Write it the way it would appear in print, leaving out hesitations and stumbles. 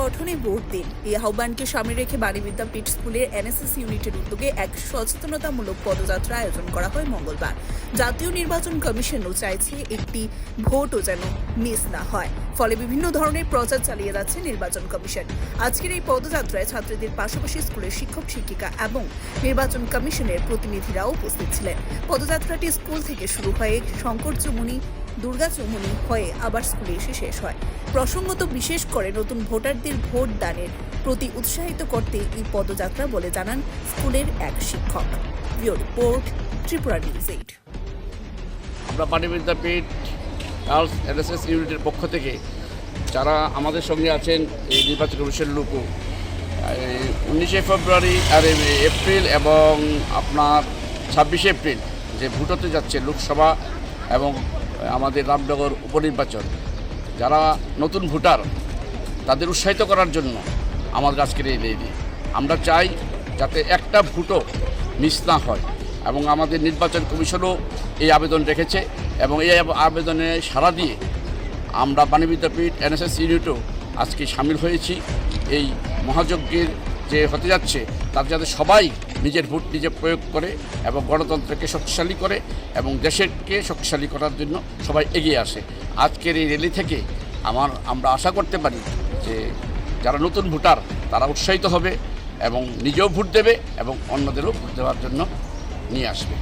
গঠনে ভোট দিন এই আহ্বানকে সামনে রেখে বাণী বিদ্যাপীঠ স্কুলের এনএসএস ইউনিটের উদ্যোগে এক সচেতনতামূলক পদযাত্রা আয়োজন করা হয় মঙ্গলবার। জাতীয় নির্বাচন কমিশনও চাইছে একটি ভোটও যেন মিস না হয়, ফলে বিভিন্ন ধরনের প্রচার চালিয়ে যাচ্ছে নির্বাচন কমিশন। আজকের এই পদযাত্রায় ছাত্রীদের পাশাপাশি স্কুলের শিক্ষক শিক্ষিকা এবং নির্বাচন কমিশনের প্রতিনিধিরাও উপস্থিত ছিলেন। পদযাত্রাটি স্কুল থেকে শুরু হয়ে শঙ্কর চৌমুহনী, দুর্গা চৌমুহনী হয়ে আবার স্কুলে এসে শেষ হয়। প্রসঙ্গত বিশেষ করে নতুন ভোটারদের ভোট দানের প্রতি উৎসাহিত করতে এই পদযাত্রা বলে জানান স্কুলের এক শিক্ষক। Bureau report, Tripura news 8। আমরা বাণী বিদ্যাপীঠ গার্লস এনএসএস ইউনিটের পক্ষ থেকে যারা আমাদের সঙ্গে আছেন এই নির্বাচন কমিশনের লোক 19 ফেব্রুয়ারি আর এপ্রিল এবং আপনার 26 এপ্রিল যে ভোট হতে যাচ্ছে লোকসভা এবং আমাদের রামনগর উপনির্বাচন, যারা নতুন ভোটার তাদের উৎসাহিত করার জন্য আমাদের আজকের এই র্যালি। আমরা চাই যাতে একটা ভোটও মিস না হয় এবং আমাদের নির্বাচন কমিশনও এই আবেদন রেখেছে এবং এই আবেদনে সাড়া দিয়ে আমরা বাণী বিদ্যাপীঠ এনএসএস ইউনিটও আজকে সামিল হয়েছি। এই মহাযজ্ঞের যে হতে যাচ্ছে তার যাতে সবাই নিজের ভোট নিজে প্রয়োগ করে এবং গণতন্ত্রকে শক্তিশালী করে এবং দেশকে শক্তিশালী করার জন্য সবাই এগিয়ে আসে। আজকের এই র্যালি থেকে আমরা আশা করতে পারি যে যারা নতুন ভোটার তারা উৎসাহিত হবে এবং নিজেও ভোট দেবে এবং অন্যদেরও ভোট দেওয়ার জন্য নিয়ে আসবে।